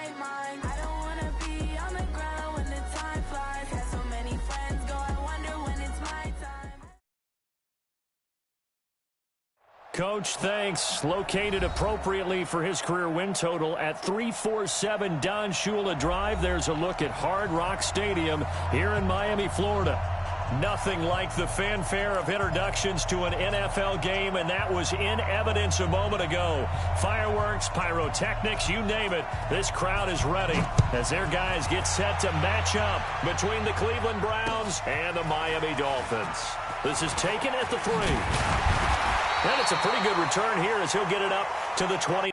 right mind. I don't wanna be on the ground when the time flies. Had so many friends go, I wonder when it's my time. Coach, thanks. Located appropriately for his career win total at 347 Don Shula Drive. There's a look at Hard Rock Stadium here in Miami, Florida. Nothing like the fanfare of introductions to an NFL game, and that was in evidence a moment ago. Fireworks, pyrotechnics, you name it. This crowd is ready as their guys get set to match up between the Cleveland Browns and the Miami Dolphins. This is taken at the 3. And it's a pretty good return here as he'll get it up to the 20.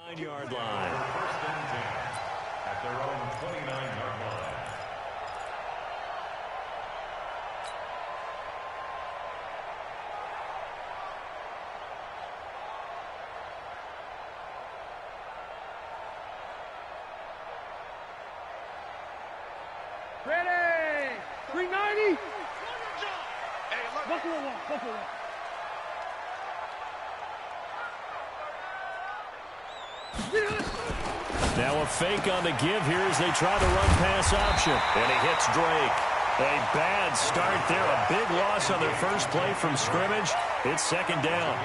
Nine-yard line. First and 10 at their own 29-yard line. Ready! 390! Buffalo one, Buffalo one. Now a fake on the give here as they try to run pass option. And he hits Drake. A bad start there. A big loss on their first play from scrimmage. It's second down.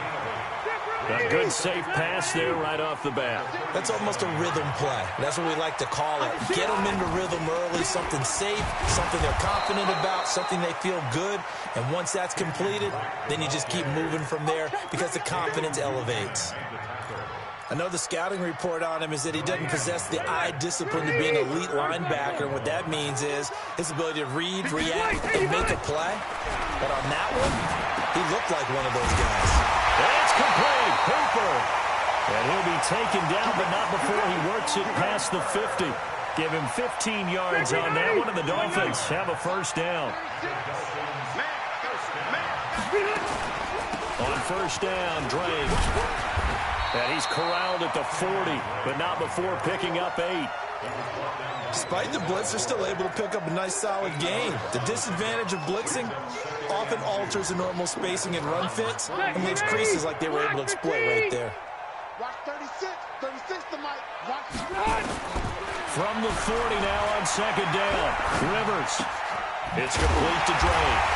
A good safe pass there right off the bat. That's almost a rhythm play. That's what we like to call it. Get them into rhythm early, something safe, something they're confident about, something they feel good. And once that's completed, then you just keep moving from there because the confidence elevates. I know the scouting report on him is that he doesn't possess the eye discipline to be an elite linebacker. And what that means is his ability to read, react, and make a play. But on that one, he looked like one of those guys. It's complete. Hooper. And he'll be taken down, but not before he works it past the 50. Give him 15 yards on that one, and the Dolphins have a first down. On first down, Drake. And he's corralled at the 40, but not before picking up 8. Despite the blitz, they're still able to pick up a nice, solid gain. The disadvantage of blitzing often alters the normal spacing and run fits and leaves creases like they were able to exploit right there. Watch 36 to Mike. Watch. From the 40 now on second down. Rivers. It's complete to Drake.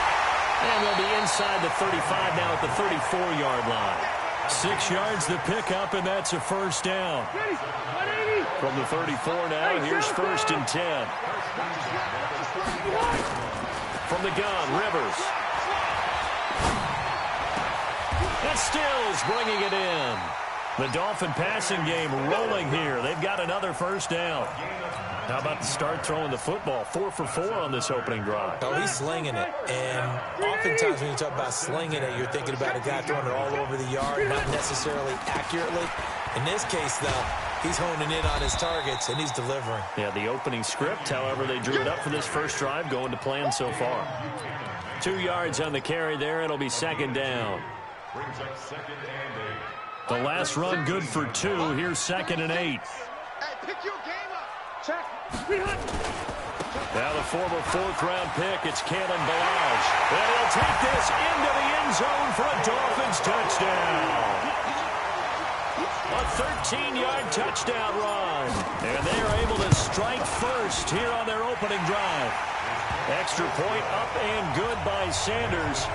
And they'll be inside the 35 now at the 34-yard line. 6 yards to pick up, and that's a first down. From the 34 now, here's first and 10. From the gun, Rivers. And Stills bringing it in. The Dolphin passing game rolling here. They've got another first down. How about the start throwing the football? 4 for 4 on this opening drive. Oh, he's slinging it. And oftentimes when you talk about slinging it, you're thinking about a guy throwing it all over the yard, not necessarily accurately. In this case, though, he's honing in on his targets, and he's delivering. Yeah, the opening script, however, they drew it up for this first drive, going to plan so far. 2 yards on the carry there. It'll be second down. Brings up second and 8. The last run good for 2. Here's second and 8. Hey, pick your game up. Check. Now the former 4th-round pick, it's Kalen Ballage. And he'll take this into the end zone for a Dolphins touchdown. A 13-yard touchdown run. And they are able to strike first here on their opening drive. Extra point up and good by Sanders.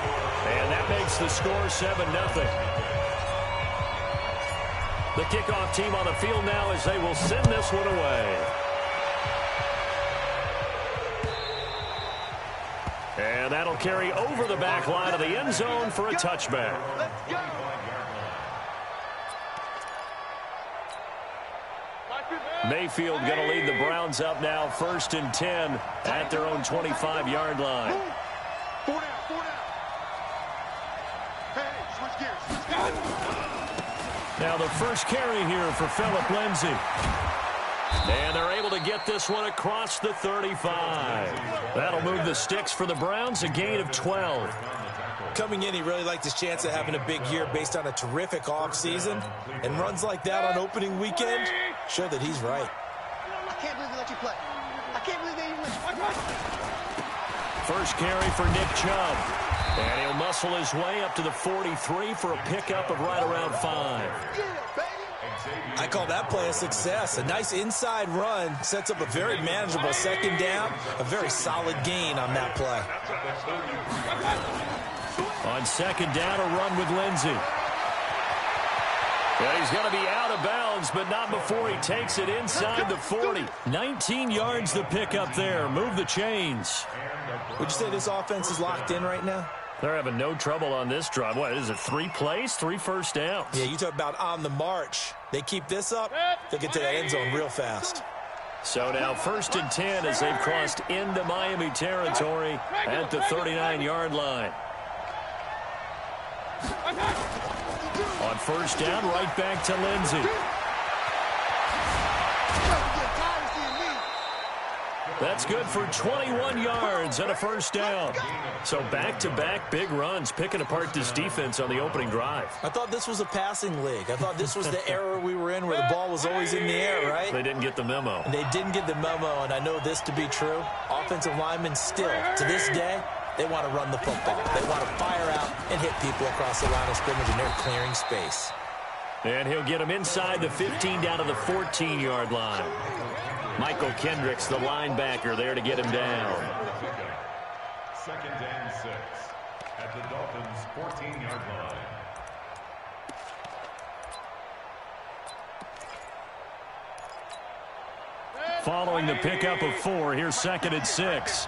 And that makes the score 7-0. The kickoff team on the field now as they will send this one away. And that'll carry over the back line of the end zone for a touchback. Let's go. Mayfield going to lead the Browns up now, 1st and 10 at their own 25-yard line. 4 down, 4 down. Hey, switch gears. Now the first carry here for Phillip Lindsay. And they're able to get this one across the 35. That'll move the sticks for the Browns, a gain of 12. Coming in, he really liked his chance of having a big year based on a terrific offseason. And runs like that on opening weekend show that he's right. I can't believe they let you play. I can't believe they even let you play. First carry for Nick Chubb. And he'll muscle his way up to the 43 for a pickup of right around 5. Yeah, baby. I call that play a success. A nice inside run sets up a very manageable second down. A very solid gain on that play. On second down, a run with Lindsay. Yeah, he's going to be out of bounds, but not before he takes it inside the 40. 19 yards the pickup there. Move the chains. Would you say this offense is locked in right now? They're having no trouble on this drive. What is it, 3 plays, 3 first downs? Yeah, you talk about on the march. They keep this up, they'll get to that end zone real fast. So now 1st and 10 as they've crossed into Miami territory at the 39-yard line. On first down, right back to Lindsay. That's good for 21 yards and a first down. So back-to-back big runs, picking apart this defense on the opening drive. I thought this was a passing league. I thought this was the era we were in where the ball was always in the air, right? They didn't get the memo. They didn't get the memo, and I know this to be true. Offensive linemen still, to this day, they want to run the football. They want to fire out and hit people across the line of scrimmage, and they're clearing space. And he'll get him inside the 15 down to the 14-yard line. Michael Kendricks, the linebacker, there to get him down. 2nd and 6 at the Dolphins' 14-yard line. Following the pickup of 4, here's 2nd and 6.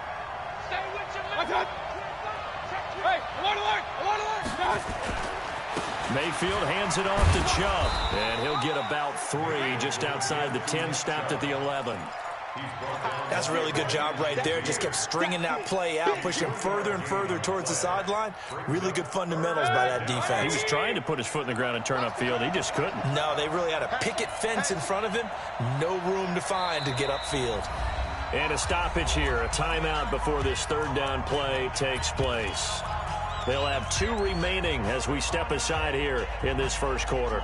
Mayfield hands it off to Chubb, and he'll get about 3 just outside the 10, stopped at the 11. That's a really good job right there. Just kept stringing that play out, pushing further and further towards the sideline. Really good fundamentals by that defense. He was trying to put his foot in the ground and turn upfield. He just couldn't. No, they really had a picket fence in front of him. No room to find to get upfield. And a stoppage here, a timeout before this 3rd down play takes place. They'll have 2 remaining as we step aside here in this first quarter.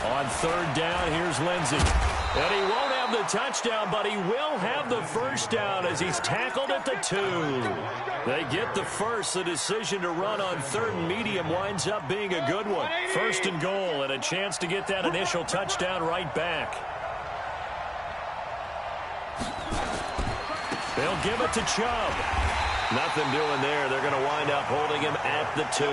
On 3rd down, here's Lindsay. And he won't have the touchdown, but he will have the first down as he's tackled at the 2. They get the first. The decision to run on 3rd and medium winds up being a good one. 1st and goal and a chance to get that initial touchdown right back. They'll give it to Chubb. Nothing doing there. They're going to wind up holding him at the 2.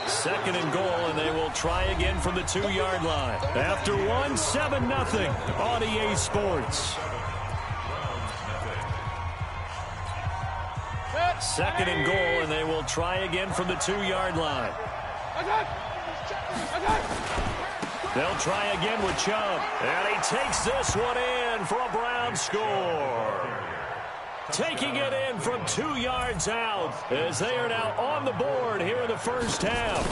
2nd and goal, and they will try again from the 2-yard line. After 1, 7-0 on EA Sports. 2nd and goal, and they will try again from the 2-yard line. They'll try again with Chubb, and he takes this one in for a Brown score. Taking it in from 2 yards out as they are now on the board here in the first half.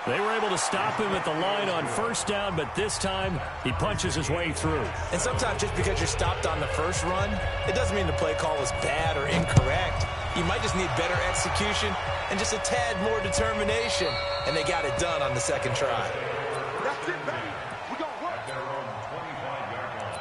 They were able to stop him at the line on 1st down, but this time he punches his way through. And sometimes just because you're stopped on the first run, it doesn't mean the play call was bad or incorrect. You might just need better execution and just a tad more determination. And they got it done on the 2nd try. That's it, baby. We're going to work. At their own 25-yard line.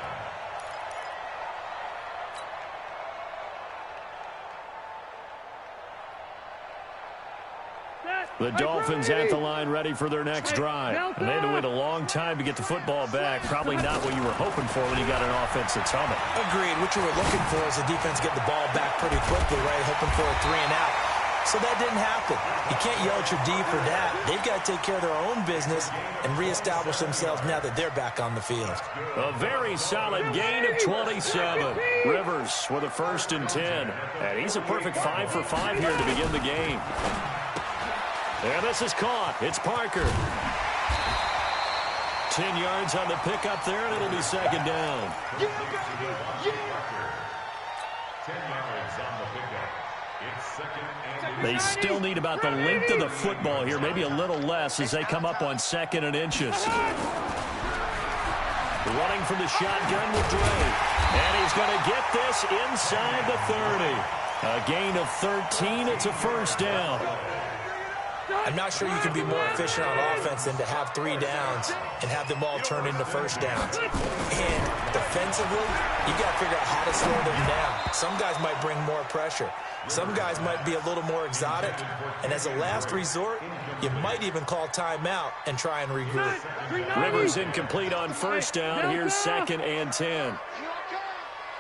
The Dolphins at the line ready for their next drive. And they had to wait a long time to get the football back. Probably not what you were hoping for when you got an offense that's humming. Agreed. What you were looking for is the defense get the ball back pretty quickly, right? Hoping for a 3 and out. So that didn't happen. You can't yell at your D for that. They've got to take care of their own business and reestablish themselves now that they're back on the field. A very solid gain of 27. Rivers with a 1st and 10. And he's a perfect 5 for 5 here to begin the game. And this is caught. It's Parker. 10 yards on the pickup there, and it'll be 2nd down. 10 yards on the pickup. It's 2nd and They still need about the length of the football here, maybe a little less as they come up on 2nd and inches. Running from the shotgun with Dre. And he's going to get this inside the 30. A gain of 13. It's a 1st down. I'm not sure you can be more efficient on offense than to have 3 downs and have them all turn into 1st downs. And defensively, you got to figure out how to slow them down. Some guys might bring more pressure. Some guys might be a little more exotic. And as a last resort, you might even call timeout and try and regroup. Rivers incomplete on 1st down. Here's 2nd and 10.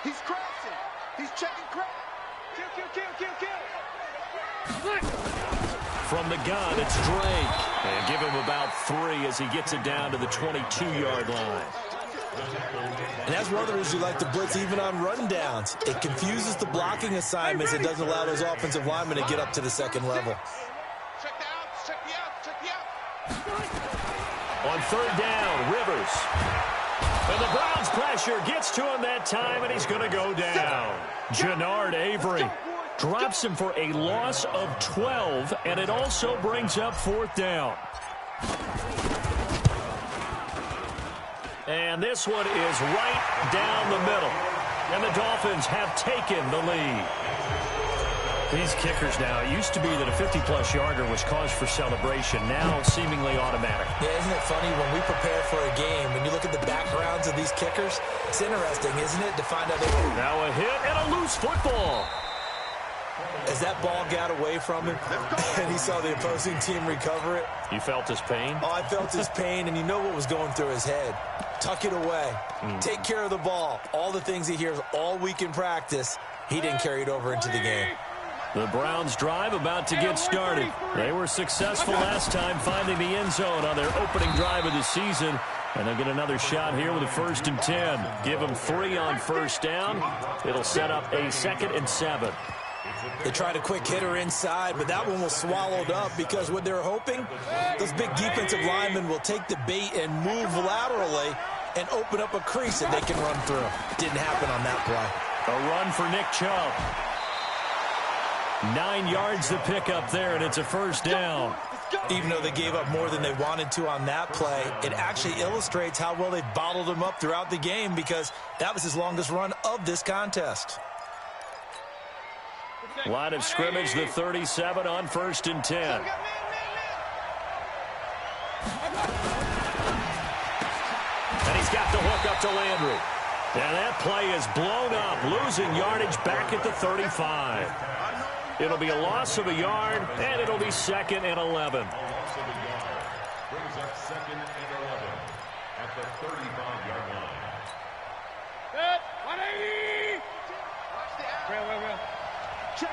He's crashing. He's checking crash. Kill. From the gun, it's Drake. And give him about 3 as he gets it down to the 22-yard line. And as runners, you like to blitz even on run downs. It confuses the blocking assignments. It doesn't allow those offensive linemen to get up to the 2nd level. Check the out. On 3rd down, Rivers. And the Browns pressure gets to him that time, and he's going to go down. Jannard Avery drops him for a loss of 12, and it also brings up 4th down. And this one is right down the middle. And the Dolphins have taken the lead. These kickers now, it used to be that a 50-plus yarder was cause for celebration. Now seemingly automatic. Yeah, isn't it funny when we prepare for a game, when you look at the backgrounds of these kickers, it's interesting, isn't it, to find out now a hit and a loose football. As that ball got away from him and he saw the opposing team recover it. You felt his pain? Oh, I felt his pain, and you know what was going through his head. Tuck it away. Take care of the ball. All the things he hears all week in practice, he didn't carry it over into the game. The Browns drive about to get started. They were successful last time finding the end zone on their opening drive of the season. And they'll get another shot here with a 1st and 10. Give them 3 on 1st down. It'll set up a 2nd and 7. They tried a quick hitter inside, but that one was swallowed up because what they're hoping, those big defensive linemen will take the bait and move laterally and open up a crease that they can run through. Didn't happen on that play. A run for Nick Chubb. 9 yards to pick up there, and it's a 1st down. Even though they gave up more than they wanted to on that play, it actually illustrates how well they bottled him up throughout the game because that was his longest run of this contest. Line of scrimmage, the 37 on 1st and 10. And he's got the hook up to Landry. And that play is blown up, losing yardage back at the 35. It'll be a loss of a yard, and it'll be 2nd and 11. brings up 2nd and 11 at the 35-yard line. Good. 180. Real. Check.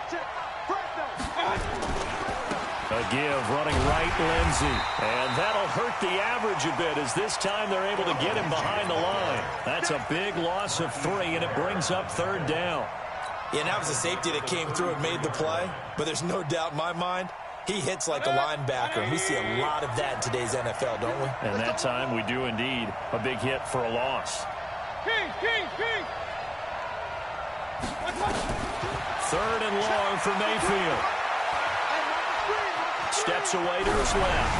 A give running right, Lindsey. And that'll hurt the average a bit as this time they're able to get him behind the line. That's a big loss of 3, and it brings up 3rd down. Yeah, and that was a safety that came through and made the play. But there's no doubt in my mind, he hits like a linebacker. And we see a lot of that in today's NFL, don't we? And that time we do indeed. A big hit for a loss. King. 3rd and long for Mayfield. Steps away to his left.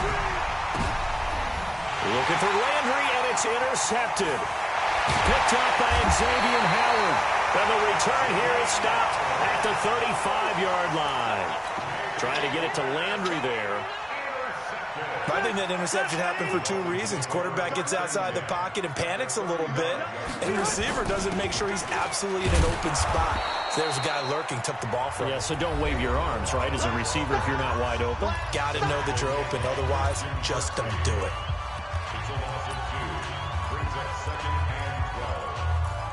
Looking for Landry, and it's intercepted. Picked up by Xavier Howard. And the return here is stopped at the 35-yard line. Trying to get it to Landry there. I think that interception happened for two reasons. Quarterback gets outside the pocket and panics a little bit, and the receiver doesn't make sure he's absolutely in an open spot. So there's a guy lurking, took the ball from him. Yeah, so don't wave your arms, right, as a receiver if you're not wide open. Got to know that you're open. Otherwise, just don't do it. It's a loss of 2. Brings up 2nd and 12.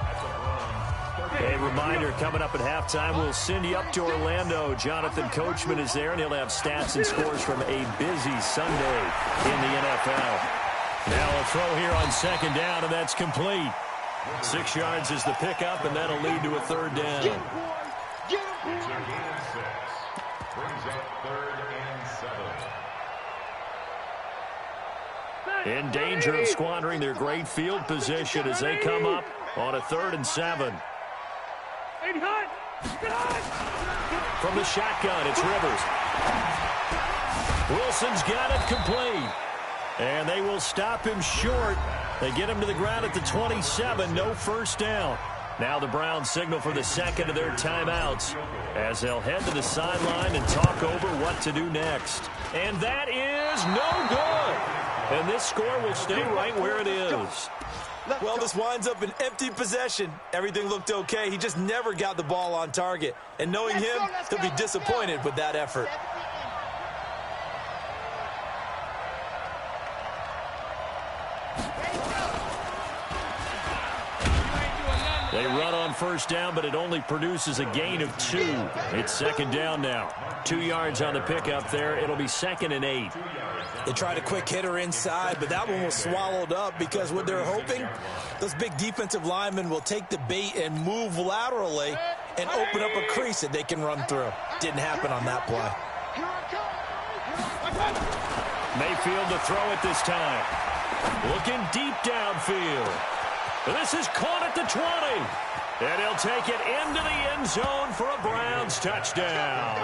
At the Browns' 30. A reminder, coming up at halftime, we'll send you up to Orlando. Jonathan Coachman is there, and he'll have stats and scores from a busy Sunday in the NFL. Now a throw here on 2nd down, and that's complete. 6 yards is the pickup, and that'll lead to a 3rd down. It's a gain of 6. Brings up 3rd and 7. In danger of squandering their great field position as they come up on a 3rd and 7. From the shotgun, it's Rivers. Wilson's got it complete. And they will stop him short. They get him to the ground at the 27. No 1st down. Now the Browns signal for the 2nd of their timeouts as they'll head to the sideline and talk over what to do next. And that is no good. And this score will stay right where it is. Well, this winds up an empty possession. Everything looked okay. He just never got the ball on target. And knowing him, he'll be disappointed with that effort. They run on 1st down, but it only produces a gain of 2. It's 2nd down now. 2 yards on the pickup there. It'll be 2nd and 8. They tried a quick hitter inside, but that one was swallowed up because what they're hoping, those big defensive linemen will take the bait and move laterally and open up a crease that they can run through. Didn't happen on that play. Mayfield to throw it this time. Looking deep downfield. This is caught at the 20. And he'll take it into the end zone for a Browns touchdown.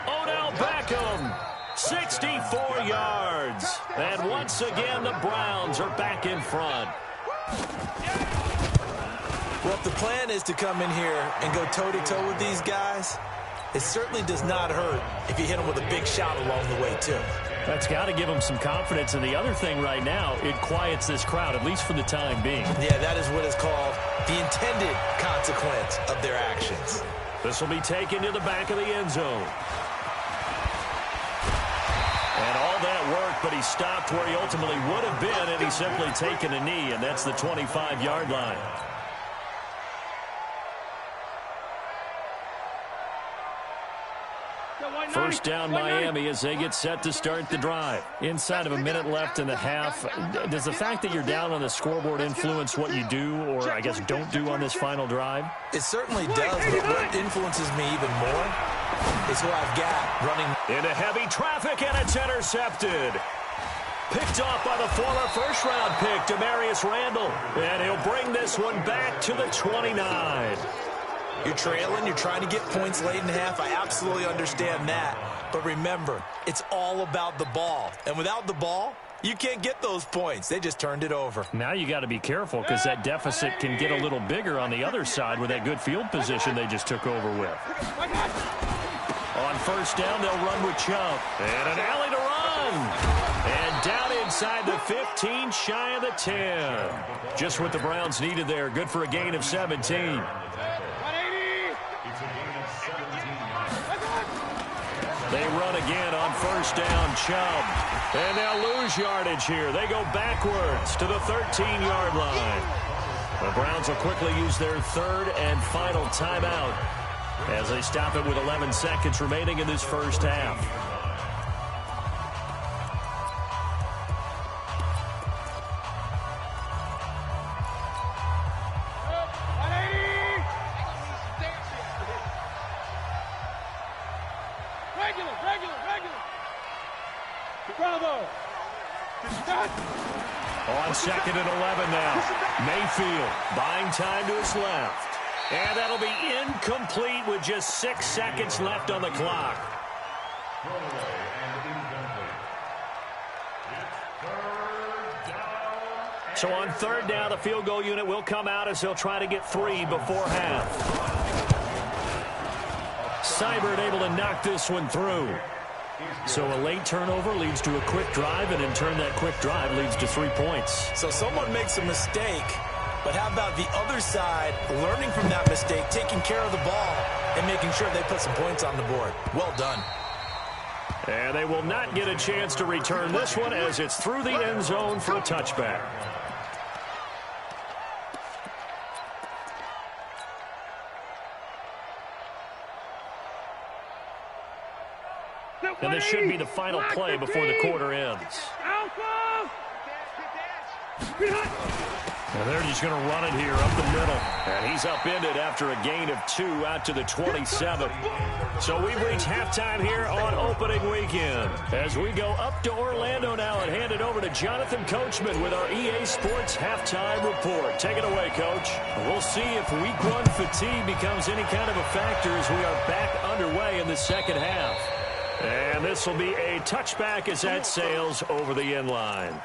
Odell Beckham, 64 yards. And once again, the Browns are back in front. Well, if the plan is to come in here and go toe-to-toe with these guys, it certainly does not hurt if you hit them with a big shot along the way, too. That's got to give them some confidence. And the other thing right now, it quiets this crowd, at least for the time being. Yeah, that is what is called the intended consequence of their actions. This will be taken to the back of the end zone. And all that work, but he stopped where he ultimately would have been, and he's simply taken a knee, and that's the 25-yard line. First down Miami as they get set to start the drive. Inside of a minute left in the half. Does the fact that you're down on the scoreboard influence what you do, or I guess don't do on this final drive? It certainly does, but what influences me even more is who I've got running. Into heavy traffic, and it's intercepted. Picked off by the former first-round pick, Demarius Randall. And he'll bring this one back to the 29. You're trailing, you're trying to get points late in half. I absolutely understand that. But remember, it's all about the ball. And without the ball, you can't get those points. They just turned it over. Now you got to be careful because that deficit can get a little bigger on the other side with that good field position they just took over with. On first down, they'll run with Chubb. And an alley to run. And down inside the 15, shy of the 10. Just what the Browns needed there. Good for a gain of 17. They run again on first down, Chubb. And they'll lose yardage here. They go backwards to the 13-yard line. The Browns will quickly use their 3rd and final timeout as they stop it with 11 seconds remaining in this first half. On 2nd and 11 now. Mayfield buying time to his left. And that'll be incomplete with just 6 seconds left on the clock. So on 3rd down, the field goal unit will come out as they'll try to get 3 before half. Seibert able to knock this one through. So a late turnover leads to a quick drive, and in turn that quick drive leads to 3 points. So someone makes a mistake, but how about the other side learning from that mistake, taking care of the ball, and making sure they put some points on the board? Well done. And they will not get a chance to return this one as it's through the end zone for a touchback. And this should be the final play before the quarter ends. And they're just going to run it here up the middle. And he's upended after a gain of 2 out to the 27. So we've reached halftime here on opening weekend. As we go up to Orlando now and hand it over to Jonathan Coachman with our EA Sports halftime report. Take it away, Coach. We'll see if week 1 fatigue becomes any kind of a factor as we are back underway in the second half. And this will be a touchback as that sails over the end line.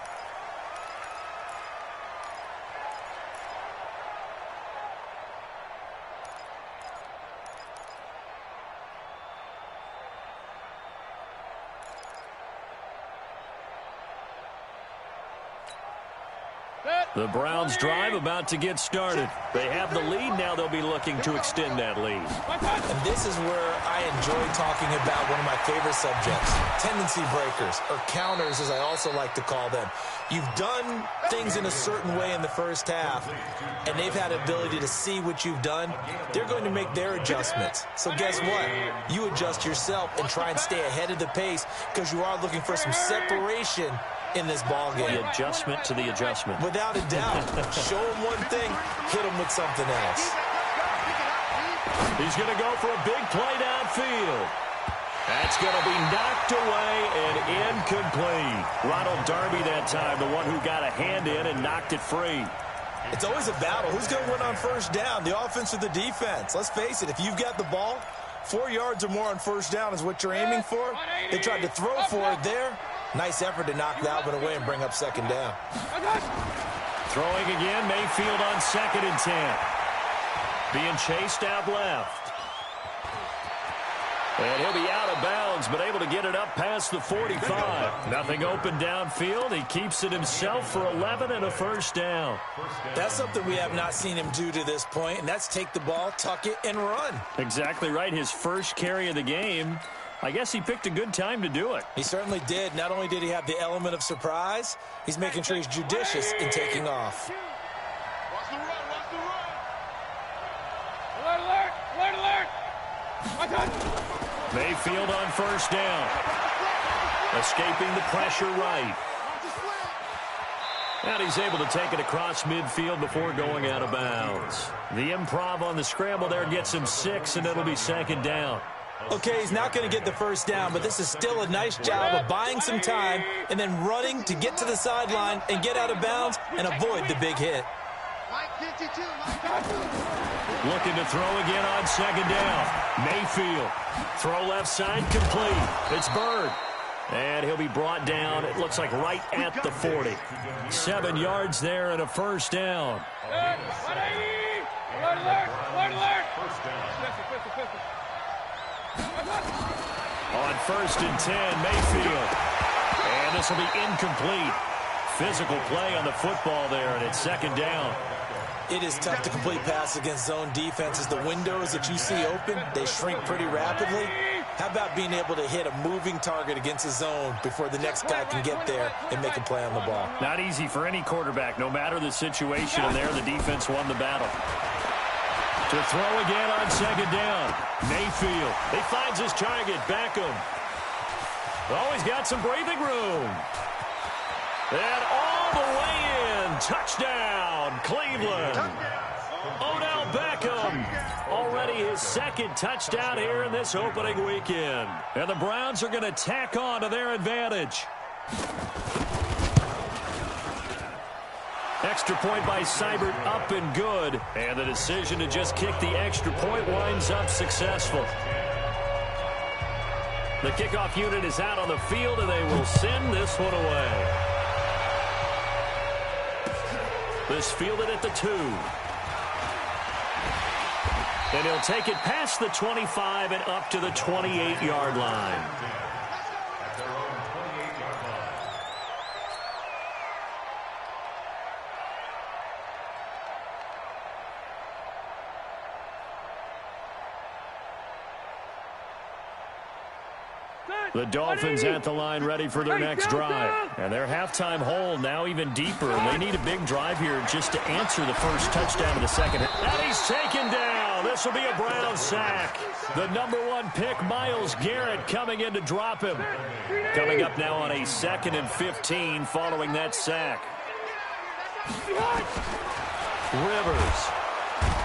The Browns drive about to get started. They have the lead. Now they'll be looking to extend that lead. And this is where I enjoy talking about one of my favorite subjects, tendency breakers, or counters as I also like to call them. You've done things in a certain way in the first half, and they've had the ability to see what you've done. They're going to make their adjustments. So guess what? You adjust yourself and try and stay ahead of the pace because you are looking for some separation in this ball game. The adjustment to the adjustment. Without a doubt. Show him one thing, hit him with something else. He's going to go for a big play downfield. That's going to be knocked away and incomplete. Ronald Darby that time, the one who got a hand in and knocked it free. It's always a battle. Who's going to win on first down, the offense or the defense? Let's face it, if you've got the ball, 4 yards or more on first down is what you're aiming for. They tried to throw for it there. Nice effort to knock that one away and bring up second down. Throwing again, Mayfield on 2nd and 10. Being chased out left. And he'll be out of bounds, but able to get it up past the 45. Nothing open downfield. He keeps it himself for 11 and a first down. That's something we have not seen him do to this point, and that's take the ball, tuck it, and run. Exactly right. His first carry of the game. I guess he picked a good time to do it. He certainly did. Not only did he have the element of surprise, he's making sure he's judicious in taking off. Watch the run, watch the run. Alert, alert, alert, alert. Mayfield on first down. Escaping the pressure right. And he's able to take it across midfield before going out of bounds. The improv on the scramble there gets him 6, and it'll be second down. Okay, he's not going to get the first down, but this is still a nice job of buying some time and then running to get to the sideline and get out of bounds and avoid the big hit. Looking to throw again on second down. Mayfield. Throw left side complete. It's Bird. And he'll be brought down, it looks like right at the 40. 7 yards there and a first down. Alert, alert, alert, alert. On 1st and 10, Mayfield. And this will be incomplete. Physical play on the football there, and it's second down. It is tough to complete pass against zone defenses. The windows that you see open, they shrink pretty rapidly. How about being able to hit a moving target against a zone before the next guy can get there and make a play on the ball? Not easy for any quarterback. No matter the situation, and there the defense won the battle. To throw again on second down. Mayfield. He finds his target. Beckham. Oh, he's got some breathing room. And all the way in. Touchdown, Cleveland. Odell Beckham. Already his second touchdown here in this opening weekend. And the Browns are going to tack on to their advantage. Extra point by Seibert up and good. And the decision to just kick the extra point winds up successful. The kickoff unit is out on the field, and they will send this one away. This fielded at the 2. And he'll take it past the 25 and up to the 28-yard line. The Dolphins at the line ready for their next drive. And their halftime hole now even deeper. They need a big drive here just to answer the first touchdown of the second. And he's taken down. This will be a Brown sack. The #1 pick, Myles Garrett, coming in to drop him. Coming up now on a 2nd and 15 following that sack. Rivers.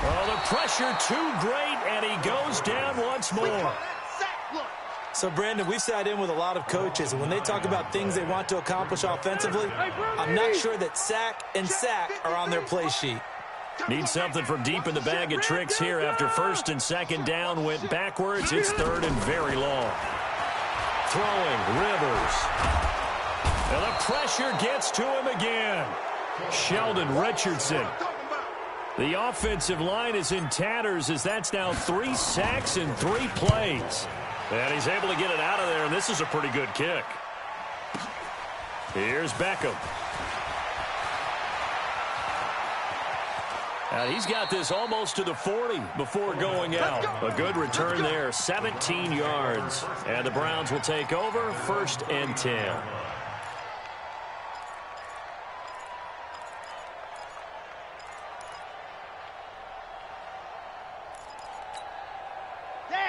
Oh, the pressure too great, and he goes down once more. So, Brandon, we've sat in with a lot of coaches, and when they talk about things they want to accomplish offensively, I'm not sure that sack and sack are on their play sheet. Need something from deep in the bag of tricks here after 1st and 2nd down went backwards. It's 3rd and very long. Throwing, Rivers. And the pressure gets to him again. Sheldon Richardson. The offensive line is in tatters as that's now 3 sacks in 3 plays. And he's able to get it out of there, and this is a pretty good kick. Here's Beckham. And he's got this almost to the 40 before going out. A good return there, 17 yards. And the Browns will take over, 1st and 10.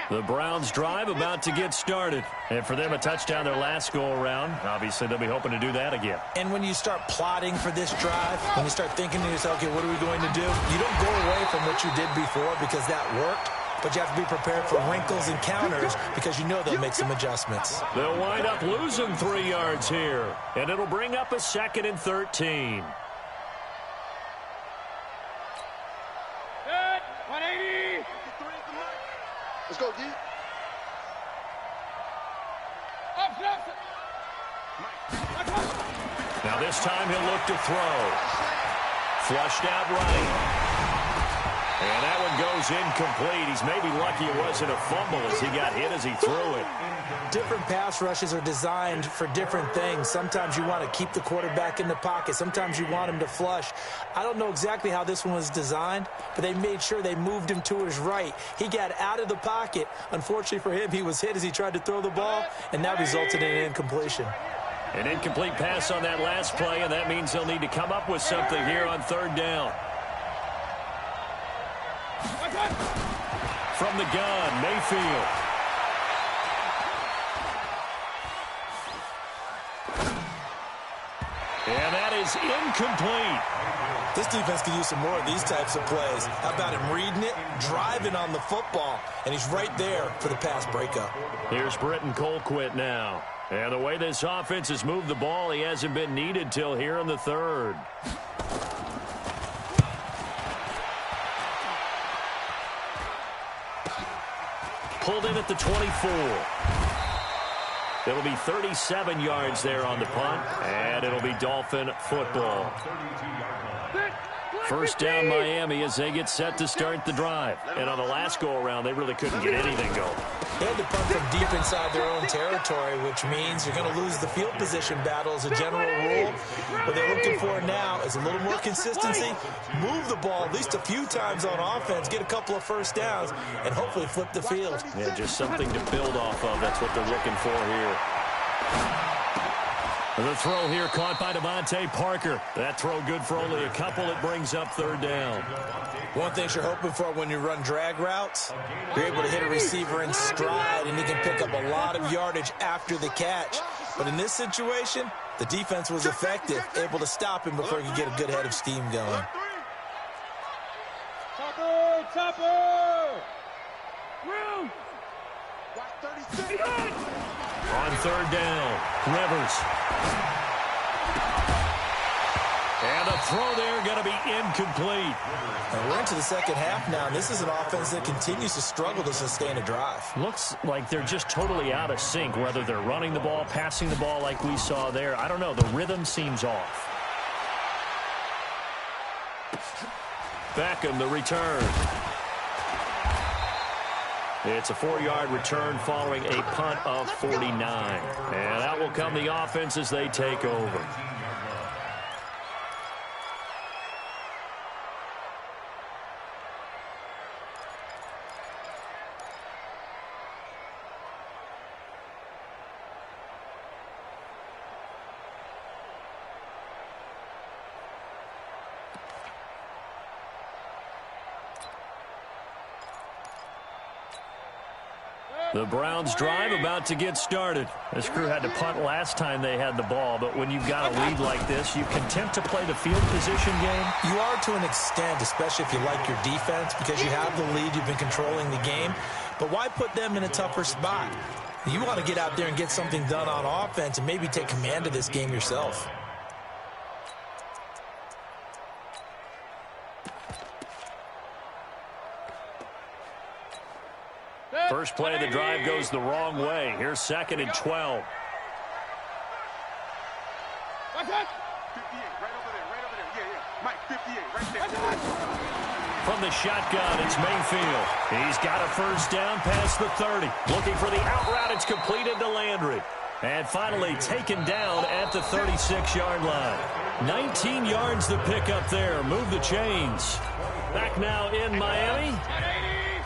The Browns drive about to get started. And for them, a touchdown their last go-around. Obviously, they'll be hoping to do that again. And when you start plotting for this drive, when you start thinking to yourself, okay, what are we going to do? You don't go away from what you did before because that worked, but you have to be prepared for wrinkles and counters because you know they'll make some adjustments. They'll wind up losing 3 yards here, and it'll bring up a 2nd and 13. Good. 180. Let's go, D. Now this time he'll look to throw. Flushed out right. And that one goes incomplete. He's maybe lucky it wasn't a fumble as he got hit as he threw it. Different pass rushes are designed for different things. Sometimes you want to keep the quarterback in the pocket. Sometimes you want him to flush. I don't know exactly how this one was designed, but they made sure they moved him to his right. He got out of the pocket. Unfortunately for him, he was hit as he tried to throw the ball, and that resulted in an incompletion. An incomplete pass on that last play, and that means they'll need to come up with something here on 3rd down. From the gun, Mayfield. And that is incomplete. This defense could use some more of these types of plays. How about him reading it, driving on the football, and he's right there for the pass breakup. Here's Britton Colquitt now. And the way this offense has moved the ball, he hasn't been needed till here in the 3rd. Pulled in at the 24. It'll be 37 yards there on the punt, and it'll be Dolphin football. 1st down Miami as they get set to start the drive. And on the last go-around, they really couldn't get anything going. They had to punt from deep inside their own territory, which means you're going to lose the field position battle as a general rule. What they're looking for now is a little more consistency, move the ball at least a few times on offense, get a couple of 1st downs, and hopefully flip the field. Yeah, just something to build off of. That's what they're looking for here. The throw here caught by Devontae Parker. That throw good for only a couple. It brings up 3rd down. One thing you're hoping for when you run drag routes, you're able to hit a receiver in stride, and he can pick up a lot of yardage after the catch. But in this situation, the defense was effective, able to stop him before he could get a good head of steam going. Topper! Room! On 3rd down, Rivers. And a throw there going to be incomplete. And we're into the 2nd half now, and this is an offense that continues to struggle to sustain a drive. Looks like they're just totally out of sync, whether they're running the ball, passing the ball like we saw there. I don't know. The rhythm seems off. Beckham, the return. It's a 4-yard return following a punt of 49. And out will come the offense as they take over. The Browns drive about to get started. This crew had to punt last time they had the ball, but when you've got a lead like this, you content to play the field position game? You are to an extent, especially if you like your defense, because you have the lead, you've been controlling the game. But why put them in a tougher spot? You want to get out there and get something done on offense and maybe take command of this game yourself. First play of the drive goes the wrong way. Here's 2nd and 12. What's that? 58, right over there. Yeah. Mike, 58, right there. From the shotgun, it's Mayfield. He's got a first down past the 30. Looking for the out route. It's completed to Landry. And finally taken down at the 36-yard line. 19 yards to pick up there. Move the chains. Back now in Miami.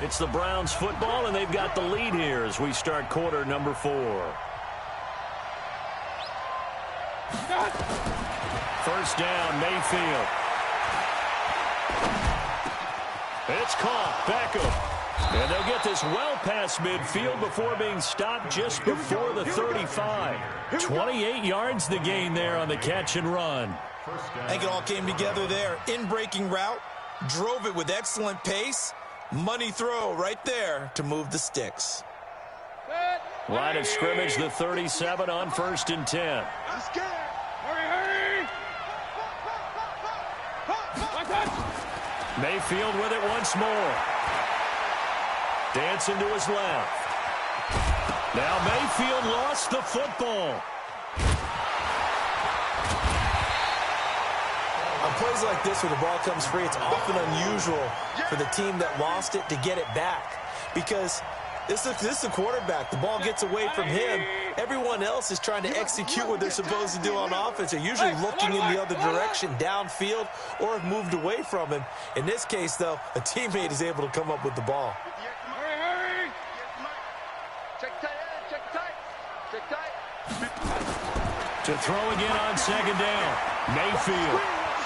It's the Browns football, and they've got the lead here as we start quarter number 4. First down, Mayfield. It's caught. Beckham. And they'll get this well past midfield before being stopped just before the 35. 28 yards the gain there on the catch and run. I think it all came together there. In-breaking route, drove it with excellent pace. Money throw right there to move the sticks. Line of scrimmage, the 37 on 1st and 10. I'm scared. Hurry! Mayfield with it once more. Dancing to his left. Now Mayfield lost the football. On plays like this where the ball comes free, it's often unusual for the team that lost it to get it back. Because this is the quarterback. The ball gets away from him. Everyone else is trying to execute what they're supposed to do on offense. They're usually looking in the other direction, downfield, or have moved away from him. In this case, though, a teammate is able to come up with the ball. Hurry! Check tight. To throw again on 2nd down. Mayfield.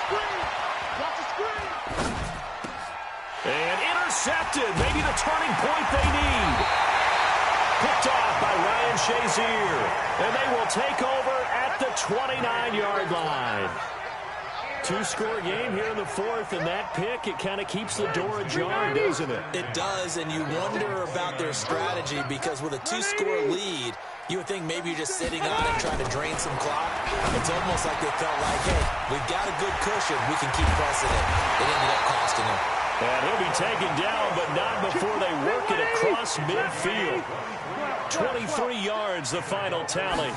Watch the screen. And intercepted. Maybe the turning point they need. Picked off by Ryan Shazier. And they will take over at the 29-yard line. 2-score game here in the 4th, and that pick, it kind of keeps the door ajar, doesn't it? It does, and you wonder about their strategy because with a 2-score lead, you would think maybe you're just sitting on it trying to drain some clock. It's almost like they felt like, hey, we've got a good cushion. We can keep pressing it. It ended up costing them. And he'll be taken down, but not before they work it across midfield. 23 yards, the final tally.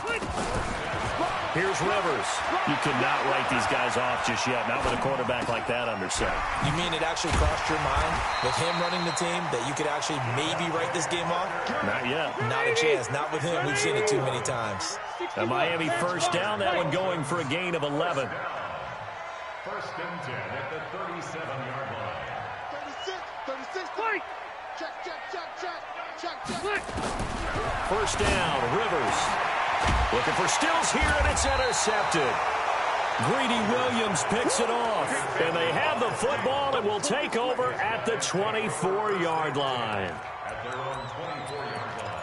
Here's Rivers. You cannot write these guys off just yet, not with a quarterback like that under center. You mean it actually crossed your mind with him running the team that you could actually maybe write this game off? Not yet. Not a chance. Not with him. We've seen it too many times. A Miami first down, that one going for a gain of 11. 1st and 10 at the 37-yard line. 36. Check. First down, Rivers. Looking for Stills here, and it's intercepted. Greedy Williams picks it off, and they have the football and will take over at the 24-yard line. At their own 24-yard line.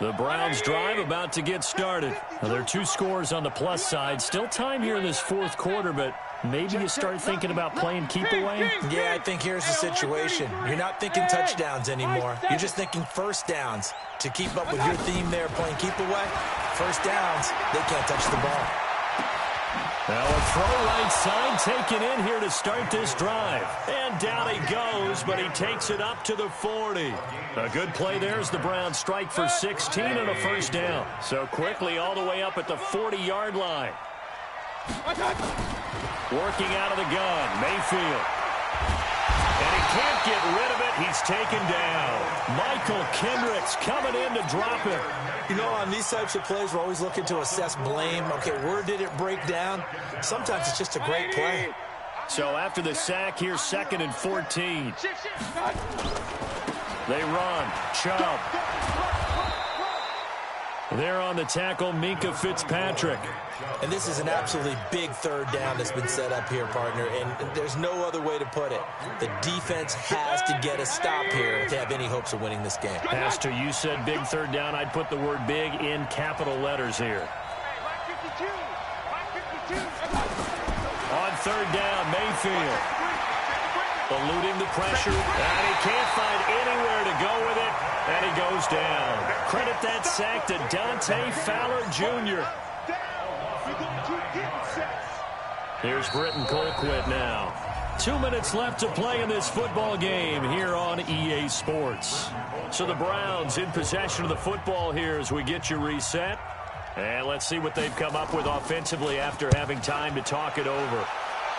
The Browns drive about to get started. Now, there are 2 scores on the plus side. Still time here in this 4th quarter, but maybe you start thinking about playing keep away? Yeah, I think here's the situation. You're not thinking touchdowns anymore. You're just thinking first downs. To keep up with your theme there, playing keep away, first downs, they can't touch the ball. Now a throw right side taken in here to start this drive. And down he goes, but he takes it up to the 40. A good play there as the Browns strike for 16 and a first down. So quickly all the way up at the 40-yard line. Working out of the gun, Mayfield. And he can't get rid of it. He's taken down. Michael Kendricks coming in to drop him. You know, on these types of plays, we're always looking to assess blame. Okay, where did it break down? Sometimes it's just a great play. So after the sack, here's 2nd and 14. They run. Chubb. There on the tackle, Minka Fitzpatrick. And this is an absolutely big third down that's been set up here, partner, and there's no other way to put it. The defense has to get a stop here to have any hopes of winning this game. Pastor, you said big third down. I'd put the word big in capital letters here. On third down, Mayfield. Eluding the pressure, and he can't find anywhere to go with it, and he goes down. Credit that sack to Dante Fowler Jr. Here's Britton Colquitt now. 2 minutes left to play in this football game here on EA Sports. So the Browns in possession of the football here as we get you reset. And let's see what they've come up with offensively after having time to talk it over.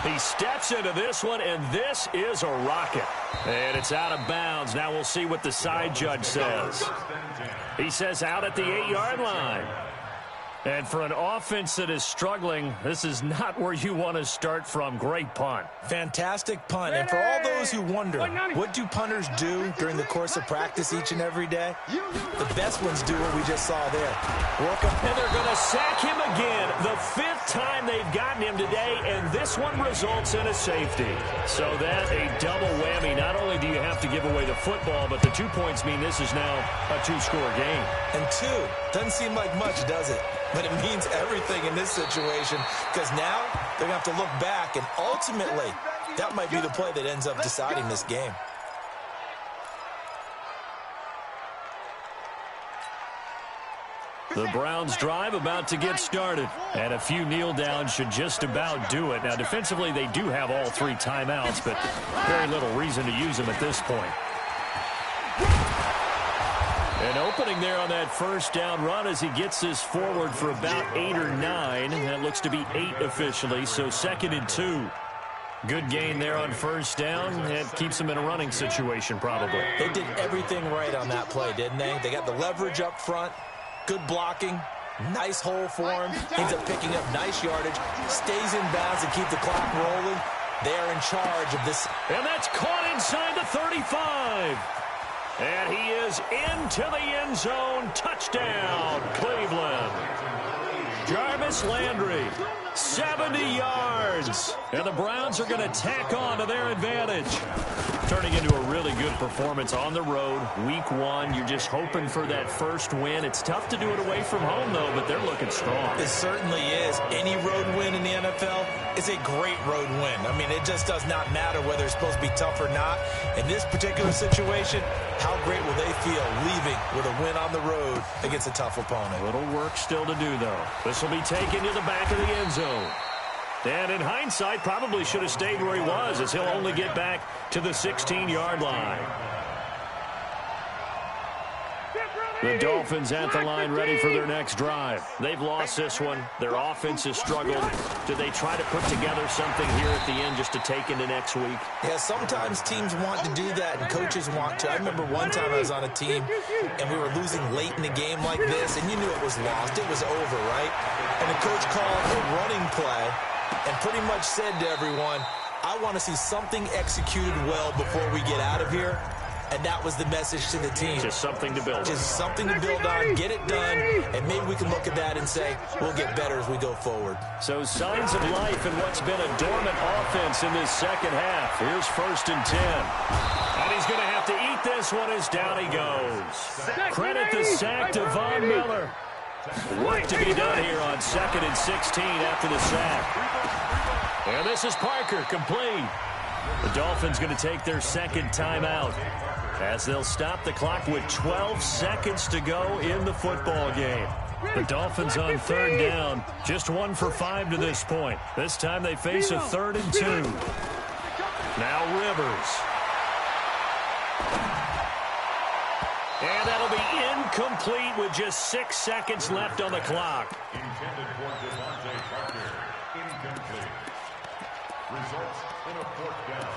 He steps into this one, and this is a rocket. And it's out of bounds. Now we'll see what the side judge says. He says out at the 8-yard line. And for an offense that is struggling, this is not where you want to start from. Great punt. Fantastic punt. And for all those who wonder, what do punters do during the course of practice each and every day? The best ones do what we just saw there. And they're going to sack him again. The 5th time they've gotten him today, and this one results in a safety. So that a double whammy. Not only do you have to give away the football, but the 2 points mean this is now a 2-score game. And 2 doesn't seem like much, does it? But it means everything in this situation because now they're going to have to look back, and ultimately that might be the play that ends up deciding this game. The Browns drive about to get started, and a few kneel downs should just about do it. Now, defensively, they do have all 3 timeouts, but very little reason to use them at this point. An opening there on that first down run as he gets this forward for about 8 or 9. That looks to be 8 officially, so 2nd and 2. Good gain there on first down. It keeps them in a running situation probably. They did everything right on that play, didn't they? They got the leverage up front, good blocking, nice hole for him. Ends up picking up nice yardage, stays in bounds to keep the clock rolling. They are in charge of this. And that's caught inside the 35. And he is into the end zone. Touchdown, Cleveland. Jarvis Landry, 70 yards. And the Browns are going to tack on to their advantage. Turning into a really good performance on the road. Week 1, you're just hoping for that first win. It's tough to do it away from home, though, but they're looking strong. It certainly is. Any road win in the NFL is a great road win. I mean, it just does not matter whether it's supposed to be tough or not. In this particular situation, how great will they feel leaving with a win on the road against a tough opponent? A little work still to do, though. This will be taken to the back of the end zone. And in hindsight, probably should have stayed where he was, as he'll only get back to the 16-yard line. The Dolphins at the line ready for their next drive. They've lost this one. Their offense has struggled. Do they try to put together something here at the end just to take into next week? Yeah, sometimes teams want to do that and coaches want to. I remember one time I was on a team and we were losing late in a game like this, and you knew it was lost. It was over, right? And the coach called a running play and pretty much said to everyone, I want to see something executed well before we get out of here. And that was the message to the team. Just something to build on. Just something to build on, get it done, and maybe we can look at that and say, we'll get better as we go forward. So signs of life in what's been a dormant offense in this second half. Here's 1st and 10. And he's going to have to eat this one as down he goes. Credit the sack to Von Miller. Work to be done here on 2nd and 16 after the sack. And this is Parker, complete. The Dolphins going to take their 2nd timeout as they'll stop the clock with 12 seconds to go in the football game. The Dolphins on 3rd down, just 1 for 5 to this point. This time they face a 3rd and 2. Now Rivers. And that'll be incomplete with just 6 seconds left on the clock. Intended for Devontae Parker. Incomplete. Results in a 4th down.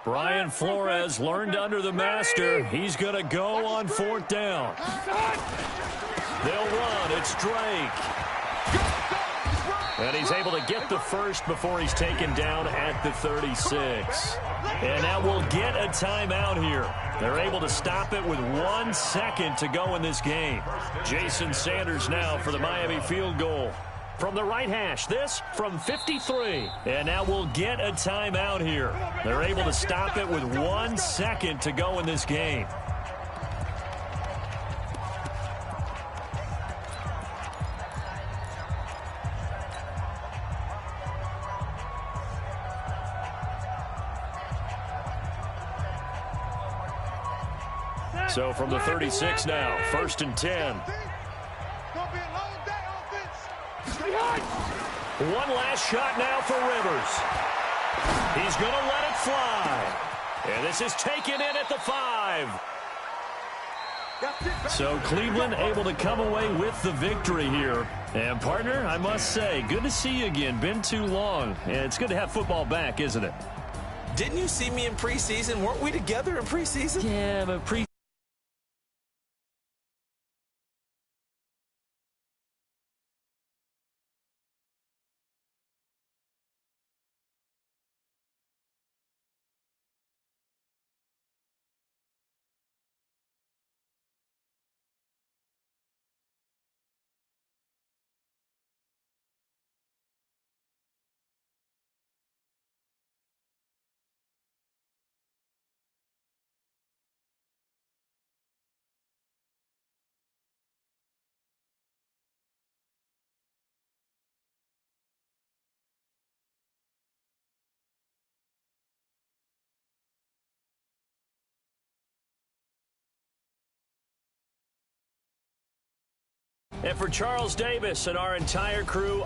Brian Flores learned under the master. He's going to go on 4th down. They'll run. It's Drake. And he's able to get the first before he's taken down at the 36. And now we'll get a timeout here. They're able to stop it with 1 second to go in this game. Jason Sanders now for the Miami field goal. From the right hash, this from 53. And now we'll get a timeout here. They're able to stop it with 1 second to go in this game. So from the 36 now, 1st and 10. One last shot now for Rivers. He's going to let it fly. And this is taken in at the 5. So Cleveland able to come away with the victory here. And partner, I must say, good to see you again. Been too long. And it's good to have football back, isn't it? Didn't you see me in preseason? Weren't we together in preseason? Yeah, but And for Charles Davis and our entire crew,